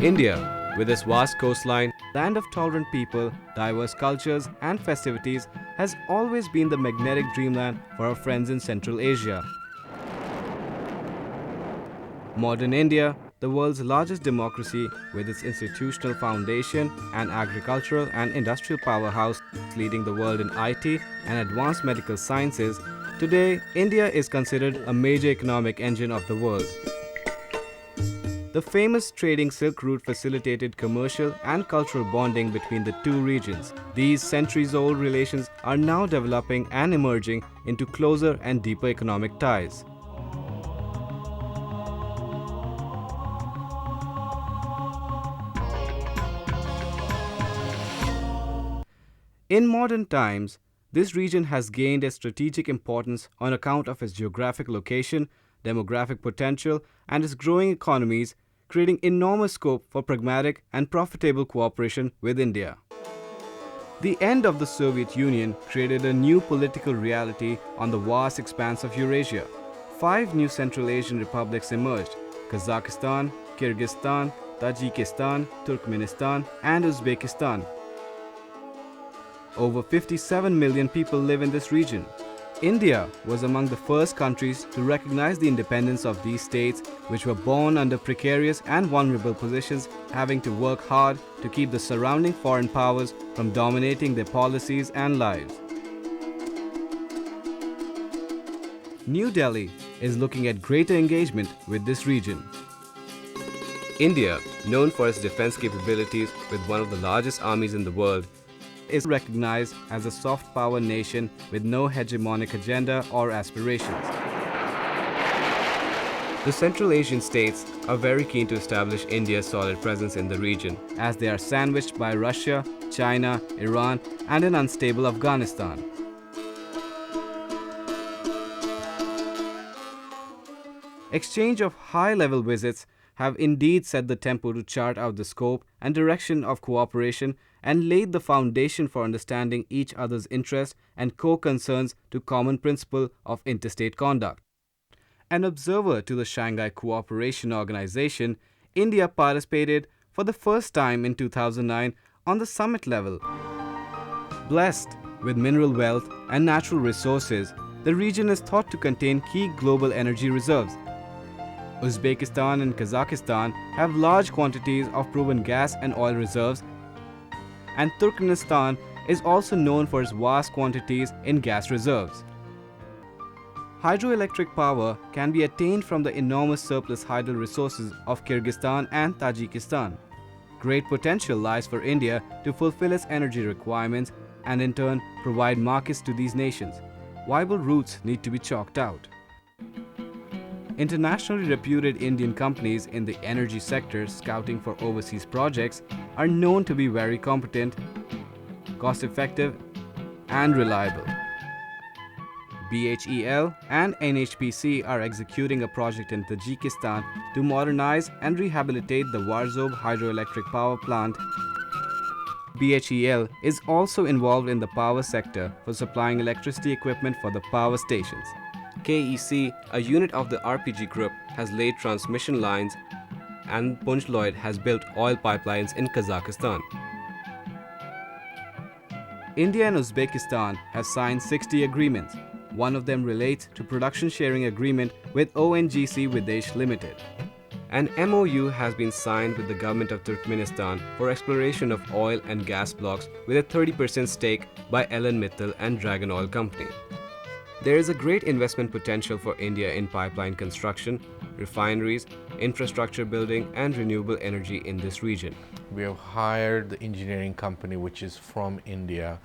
India, with its vast coastline, land of tolerant people, diverse cultures and festivities, has always been the magnetic dreamland for our friends in Central Asia. Modern India, the world's largest democracy with its institutional foundation and agricultural and industrial powerhouse leading the world in IT and advanced medical sciences, today India is considered a major economic engine of the world. The famous trading Silk Route facilitated commercial and cultural bonding between the two regions. These centuries-old relations are now developing and emerging into closer and deeper economic ties. In modern times, this region has gained a strategic importance on account of its geographic location, demographic potential, and its growing economies, creating enormous scope for pragmatic and profitable cooperation with India. The end of the Soviet Union created a new political reality on the vast expanse of Eurasia. 5 new Central Asian republics emerged: Kazakhstan, Kyrgyzstan, Tajikistan, Turkmenistan, and Uzbekistan. Over 57 million people live in this region. India was among the first countries to recognize the independence of these states, which were born under precarious and vulnerable positions, having to work hard to keep the surrounding foreign powers from dominating their policies and lives. New Delhi is looking at greater engagement with this region. India, known for its defense capabilities with one of the largest armies in the world, is recognized as a soft power nation with no hegemonic agenda or aspirations. The Central Asian states are very keen to establish India's solid presence in the region, as they are sandwiched by Russia, China, Iran, and an unstable Afghanistan. Exchange of high-level visits have indeed set the tempo to chart out the scope and direction of cooperation and laid the foundation for understanding each other's interests and core concerns to common principle of interstate conduct. An observer to the Shanghai Cooperation Organization, India participated for the first time in 2009 on the summit level. Blessed with mineral wealth and natural resources, the region is thought to contain key global energy reserves. Uzbekistan and Kazakhstan have large quantities of proven gas and oil reserves, and Turkmenistan is also known for its vast quantities in gas reserves. Hydroelectric power can be attained from the enormous surplus hydel resources of Kyrgyzstan and Tajikistan. Great potential lies for India to fulfill its energy requirements and in turn provide markets to these nations. Viable routes need to be chalked out. Internationally reputed Indian companies in the energy sector scouting for overseas projects are known to be very competent, cost-effective, and reliable. BHEL and NHPC are executing a project in Tajikistan to modernize and rehabilitate the Varzob hydroelectric power plant. BHEL is also involved in the power sector for supplying electricity equipment for the power stations. KEC, a unit of the RPG Group, has laid transmission lines, and Punch Lloyd has built oil pipelines in Kazakhstan. India and Uzbekistan have signed 60 agreements. One of them relates to production sharing agreement with ONGC Videsh Limited. An MOU has been signed with the government of Turkmenistan for exploration of oil and gas blocks with a 30% stake by Ellen Mittal and Dragon Oil Company. There is a great investment potential for India in pipeline construction, refineries, infrastructure building, and renewable energy in this region. We have hired the engineering company which is from India.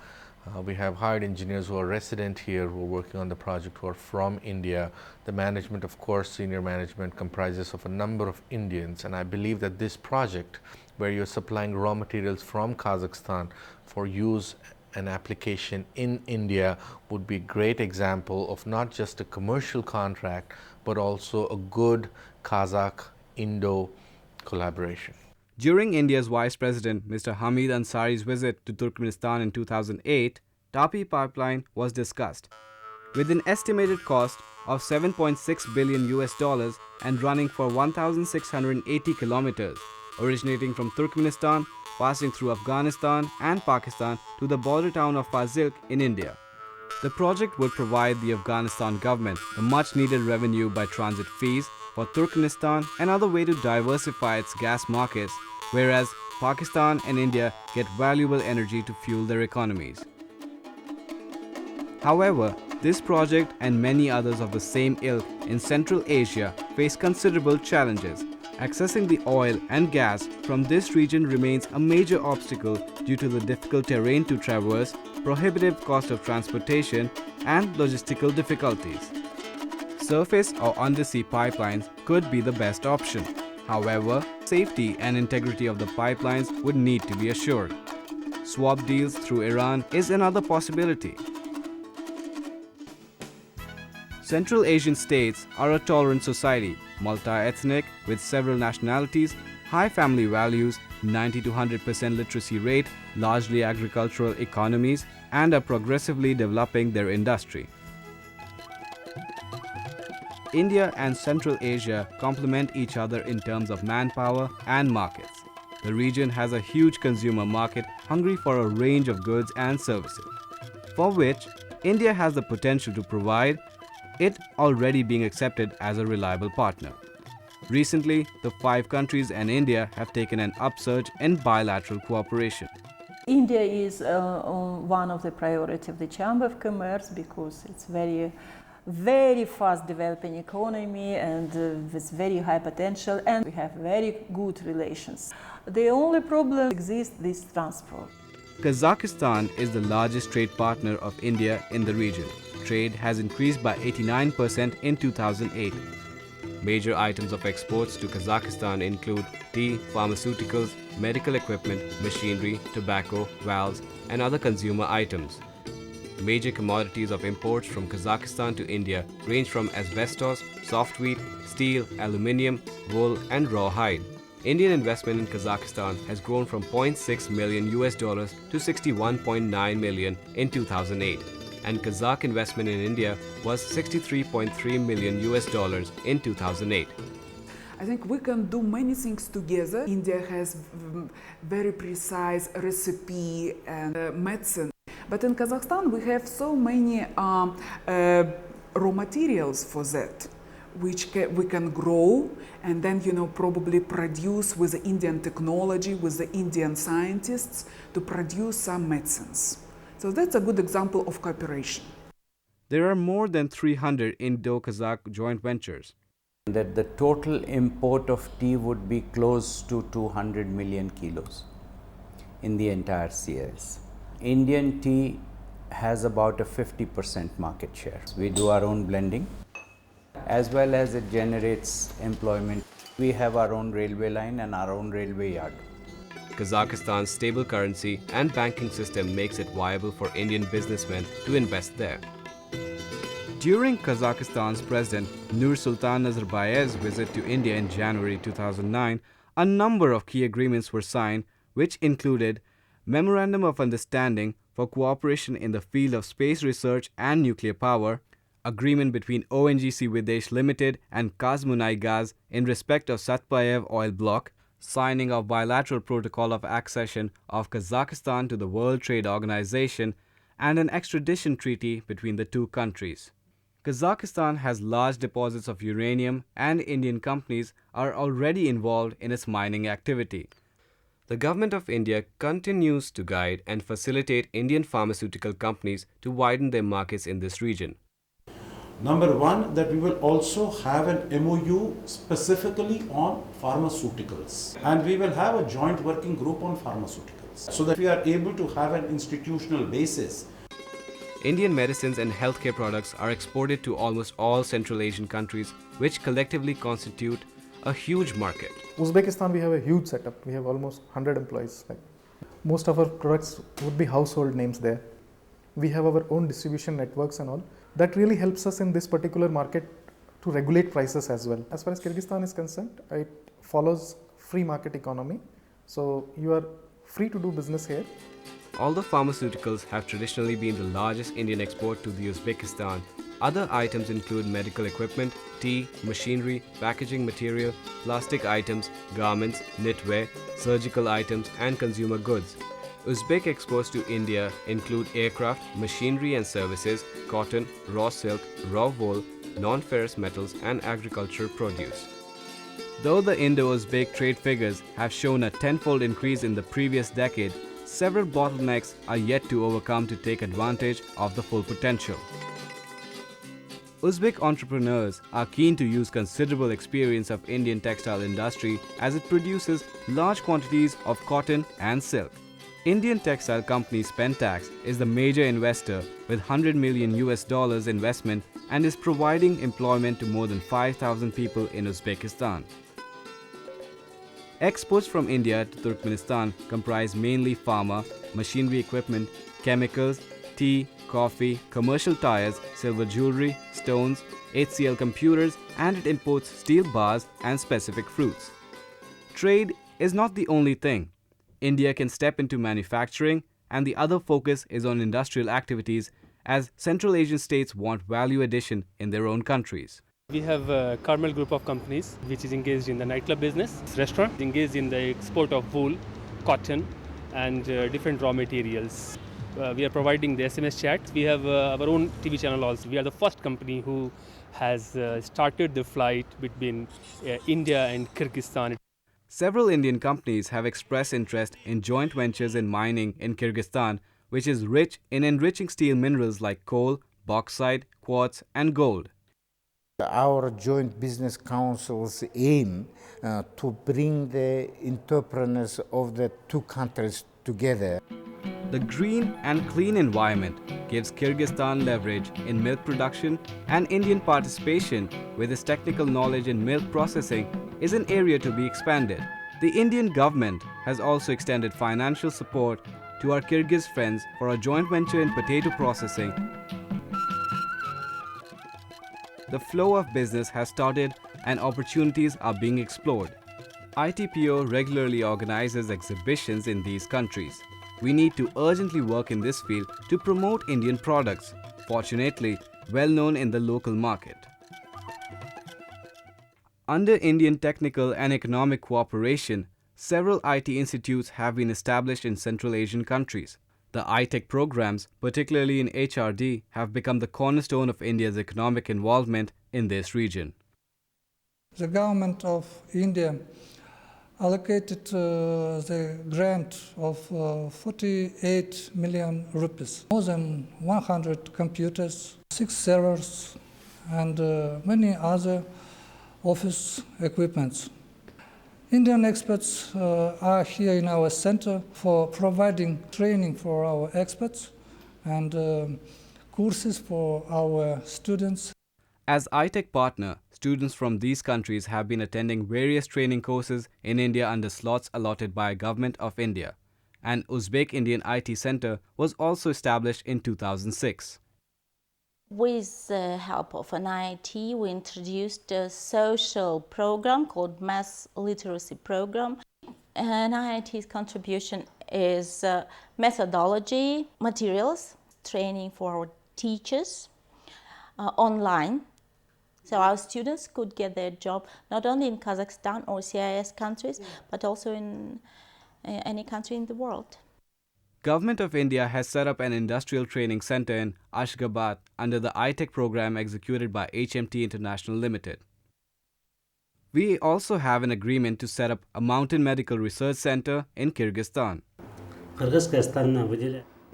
We have hired engineers who are resident here, who are working on the project, who are from India. The management, of course, senior management comprises of a number of Indians, and I believe that this project, where you're supplying raw materials from Kazakhstan for use and application in India, would be a great example of not just a commercial contract, but also a good Kazakh-Indo collaboration. During India's Vice President Mr. Hamid Ansari's visit to Turkmenistan in 2008, Tapi pipeline was discussed. With an estimated cost of $7.6 billion and running for 1,680 kilometers, originating from Turkmenistan, passing through Afghanistan and Pakistan to the border town of Fazilk in India. The project would provide the Afghanistan government the much needed revenue by transit fees for Turkmenistan, another way to diversify its gas markets, whereas Pakistan and India get valuable energy to fuel their economies. However, this project and many others of the same ilk in Central Asia face considerable challenges. Accessing the oil and gas from this region remains a major obstacle due to the difficult terrain to traverse, prohibitive cost of transportation, and logistical difficulties. Surface or undersea pipelines could be the best option. However, safety and integrity of the pipelines would need to be assured. Swap deals through Iran is another possibility. Central Asian states are a tolerant society, multi-ethnic, with several nationalities, high family values, 90 to 100% literacy rate, largely agricultural economies, and are progressively developing their industry. India and Central Asia complement each other in terms of manpower and markets. The region has a huge consumer market hungry for a range of goods and services, for which India has the potential to provide, it already being accepted as a reliable partner. Recently, the 5 countries and India have taken an upsurge in bilateral cooperation. India is one of the priorities of the Chamber of Commerce because it's very fast developing economy and with very high potential, and we have very good relations. The only problem exists is transport. Kazakhstan is the largest trade partner of India in the region. Trade has increased by 89% in 2008. Major items of exports to Kazakhstan include tea, pharmaceuticals, medical equipment, machinery, tobacco, valves, and other consumer items. Major commodities of imports from Kazakhstan to India range from asbestos, soft wheat, steel, aluminium, wool, and raw hide. Indian investment in Kazakhstan has grown from $0.6 million to $61.9 million in 2008, and Kazakh investment in India was $63.3 million in 2008. I think we can do many things together. India has very precise recipe and medicine. But in Kazakhstan, we have so many raw materials for that, which we can grow and then, probably produce with the Indian technology, with the Indian scientists to produce some medicines. So that's a good example of cooperation. There are more than 300 Indo-Kazakh joint ventures. That the total import of tea would be close to 200 million kilos in the entire CIS. Indian tea has about a 50% market share. We do our own blending, as well as it generates employment. We have our own railway line and our own railway yard. Kazakhstan's stable currency and banking system makes it viable for Indian businessmen to invest there. During Kazakhstan's President Nursultan Nazarbayev's visit to India in January 2009, a number of key agreements were signed, which included Memorandum of Understanding for Cooperation in the Field of Space Research and Nuclear Power, Agreement between ONGC Videsh Limited and Kazmunai Gaz in respect of Satpayev Oil Block, signing of bilateral protocol of accession of Kazakhstan to the World Trade Organization, and an extradition treaty between the two countries. Kazakhstan has large deposits of uranium, and Indian companies are already involved in its mining activity. The Government of India continues to guide and facilitate Indian pharmaceutical companies to widen their markets in this region. Number one, that we will also have an MOU specifically on pharmaceuticals, and we will have a joint working group on pharmaceuticals so that we are able to have an institutional basis. Indian medicines and healthcare products are exported to almost all Central Asian countries, which collectively constitute a huge market. Uzbekistan, we have a huge setup. We have almost 100 employees. Most of our products would be household names there. We have our own distribution networks and all. That really helps us in this particular market to regulate prices as well. As far as Kyrgyzstan is concerned, it follows free market economy. So you are free to do business here. Although pharmaceuticals have traditionally been the largest Indian export to the Uzbekistan, Other items include medical equipment, tea, machinery, packaging material, plastic items, garments, knitwear, surgical items, and consumer goods. Uzbek exports to India include aircraft, machinery and services, cotton, raw silk, raw wool, non-ferrous metals, and agricultural produce. Though the Indo-Uzbek trade figures have shown a tenfold increase in the previous decade, several bottlenecks are yet to overcome to take advantage of the full potential. Uzbek entrepreneurs are keen to use considerable experience of Indian textile industry as it produces large quantities of cotton and silk. Indian textile company Spentax is the major investor with $100 million investment and is providing employment to more than 5,000 people in Uzbekistan. Exports from India to Turkmenistan comprise mainly pharma, machinery equipment, chemicals, tea, coffee, commercial tires, silver jewelry, stones, HCL computers, and it imports steel bars and specific fruits. Trade is not the only thing. India can step into manufacturing, and the other focus is on industrial activities as Central Asian states want value addition in their own countries. We have a Carmel group of companies which is engaged in the nightclub business, restaurant, engaged in the export of wool, cotton, and different raw materials. We are providing the SMS chat. We have our own TV channel also. We are the first company who has started the flight between India and Kyrgyzstan. Several Indian companies have expressed interest in joint ventures in mining in Kyrgyzstan, which is rich in enriching steel minerals like coal, bauxite, quartz, and gold. Our joint business councils aim to bring the entrepreneurs of the two countries together. The green and clean environment gives Kyrgyzstan leverage in milk production, and Indian participation with its technical knowledge in milk processing is an area to be expanded. The Indian government has also extended financial support to our Kyrgyz friends for a joint venture in potato processing. The flow of business has started and opportunities are being explored. ITPO regularly organizes exhibitions in these countries. We need to urgently work in this field to promote Indian products, fortunately well known in the local market. Under Indian technical and economic cooperation, several IT institutes have been established in Central Asian countries. The iTech programs, particularly in HRD, have become the cornerstone of India's economic involvement in this region. The government of India allocated the grant of 48 million rupees, more than 100 computers, 6 servers, and many other office equipments. Indian experts are here in our center for providing training for our experts and courses for our students. As iTech partner, students from these countries have been attending various training courses in India under slots allotted by Government of India. An Uzbek Indian IT Center was also established in 2006. With the help of an IIT, we introduced a social program called Mass Literacy Program. And IIT's contribution is methodology, materials, training for our teachers online. So our students could get their job not only in Kazakhstan or CIS countries, but also in any country in the world. Government of India has set up an industrial training center in Ashgabat under the iTech program executed by HMT International Limited. We also have an agreement to set up a mountain medical research center in Kyrgyzstan.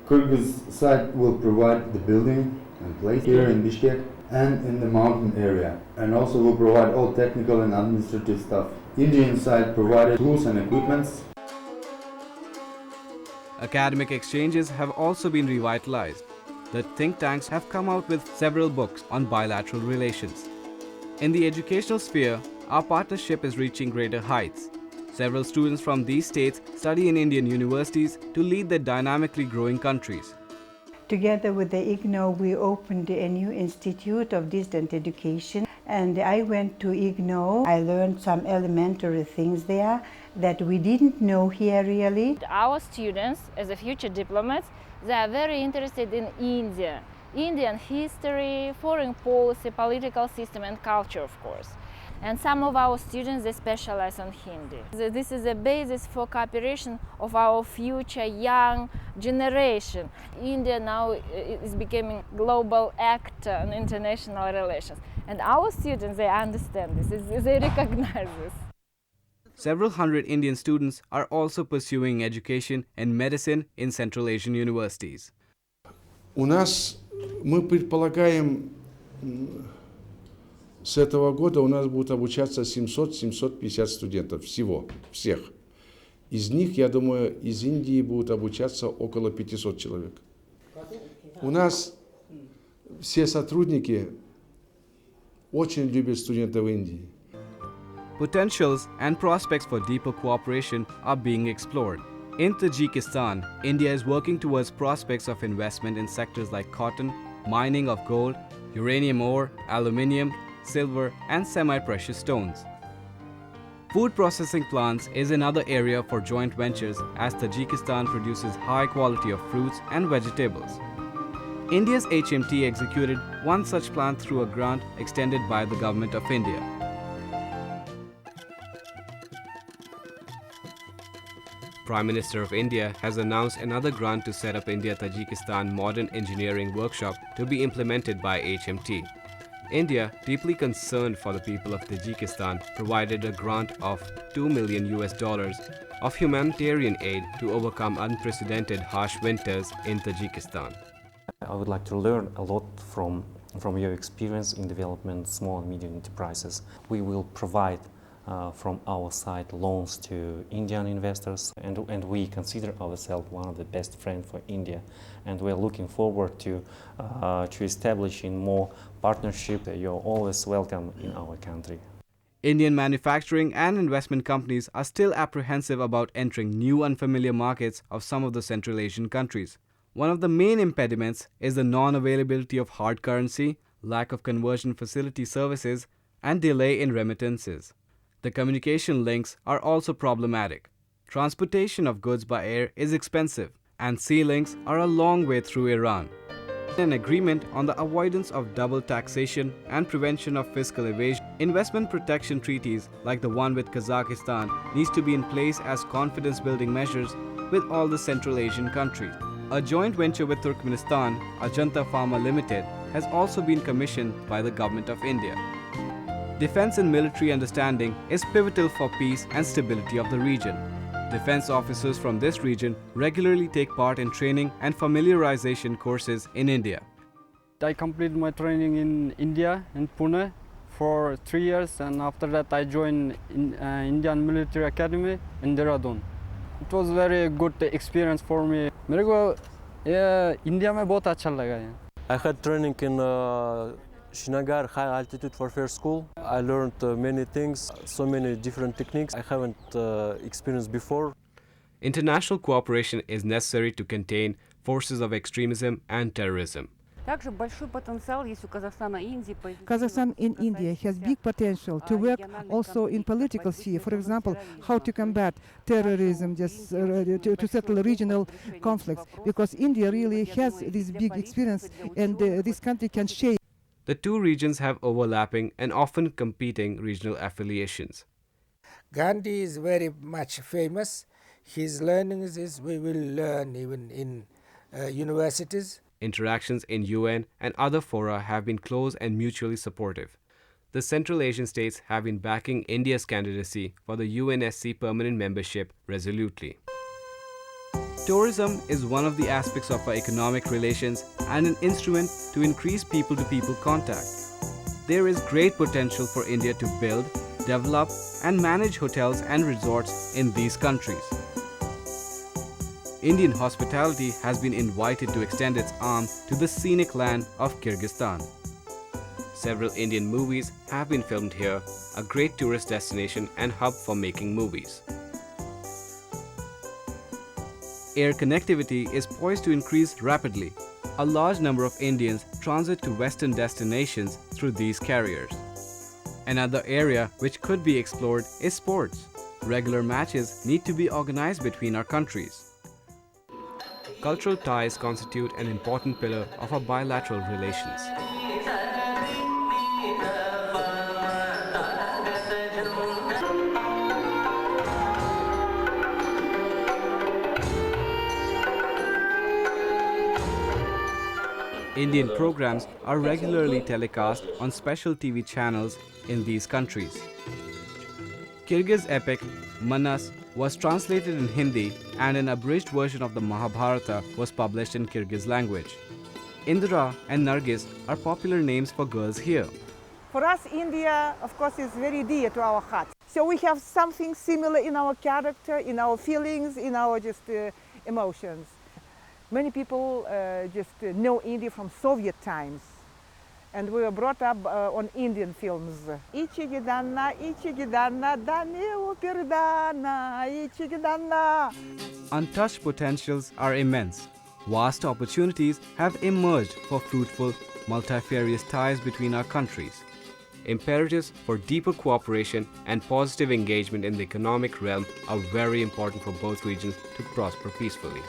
Kyrgyz side will provide the building and place here in Bishkek and in the mountain area, and also will provide all technical and administrative stuff. Indian side provided tools and equipments. Academic exchanges have also been revitalized. The think tanks have come out with several books on bilateral relations. In the educational sphere, our partnership is reaching greater heights. Several students from these states study in Indian universities to lead their dynamically growing countries. Together with the IGNOU, we opened a new institute of distant education, and I went to IGNOU. I learned some elementary things there that we didn't know here really. Our students, as a future diplomats, they are very interested in India. Indian history, foreign policy, political system and culture, of course. And some of our students, they specialize on Hindi. This is a basis for cooperation of our future young generation. India now is becoming global actor in international relations. And our students, they understand this, they recognize this. Several hundred Indian students are also pursuing education in medicine in Central Asian universities. Мы предполагаем, с этого года у нас будут обучаться 700-750 студентов всех. Из них, я думаю, из Индии будут обучаться около 500 человек. У нас все сотрудники очень любят студентов Индии. Potentials and prospects for deeper cooperation are being explored. In Tajikistan, India is working towards prospects of investment in sectors like cotton, mining of gold, uranium ore, aluminium, silver, and semi-precious stones. Food processing plants is another area for joint ventures as Tajikistan produces high quality of fruits and vegetables. India's HMT executed one such plant through a grant extended by the Government of India. Prime Minister of India has announced another grant to set up India-Tajikistan Modern Engineering Workshop to be implemented by HMT. India, deeply concerned for the people of Tajikistan, provided a grant of $2 million of humanitarian aid to overcome unprecedented harsh winters in Tajikistan. I would like to learn a lot from your experience in development small and medium enterprises. We will provide from our side loans to Indian investors, and we consider ourselves one of the best friends for India, and we're looking forward to establishing more partnership. You're always welcome in our country. Indian manufacturing and investment companies are still apprehensive about entering new unfamiliar markets of some of the Central Asian countries. One of the main impediments is the non-availability of hard currency, lack of conversion facility services, and delay in remittances. The communication links are also problematic. Transportation of goods by air is expensive, and sea links are a long way through Iran. An agreement on the avoidance of double taxation and prevention of fiscal evasion, investment protection treaties like the one with Kazakhstan needs to be in place as confidence-building measures with all the Central Asian countries. A joint venture with Turkmenistan, Ajanta Pharma Limited, has also been commissioned by the Government of India. Defense and military understanding is pivotal for peace and stability of the region. Defense officers from this region regularly take part in training and familiarization courses in India. I completed my training in India, in Pune, for 3 years, and after that I joined Indian Military Academy in Dehradun. It was very good experience for me. मेरे को India में बहुत अच्छा लगा है. I had training in Srinagar High Altitude Warfare School. I learned many things, so many different techniques I haven't experienced before. International cooperation is necessary to contain forces of extremism and terrorism. Kazakhstan and India has big potential to work also in political sphere. For example, how to combat terrorism, just to settle regional conflicts, because India really has this big experience, and this country can share. The two regions have overlapping and often competing regional affiliations. Gandhi is very much famous. His learnings is we will learn even in universities. Interactions in UN and other fora have been close and mutually supportive. The Central Asian states have been backing India's candidacy for the UNSC permanent membership resolutely. Tourism is one of the aspects of our economic relations and an instrument to increase people-to-people contact. There is great potential for India to build, develop, and manage hotels and resorts in these countries. Indian hospitality has been invited to extend its arm to the scenic land of Kyrgyzstan. Several Indian movies have been filmed here, a great tourist destination and hub for making movies. Air connectivity is poised to increase rapidly. A large number of Indians transit to Western destinations through these carriers. Another area which could be explored is sports. Regular matches need to be organized between our countries. cultural ties constitute an important pillar of our bilateral relations. Indian programs are regularly telecast on special TV channels in these countries. Kyrgyz epic Manas was translated in Hindi and an abridged version of the Mahabharata was published in Kyrgyz language. Indira and Nargis are popular names for girls here. For us, India, of course, is very dear to our hearts. So we have something similar in our character, in our feelings, in our emotions. Many people know India from Soviet times, and we were brought up on Indian films. Untouched potentials are immense. Vast opportunities have emerged for fruitful, multifarious ties between our countries. Imperatives for deeper cooperation and positive engagement in the economic realm are very important for both regions to prosper peacefully.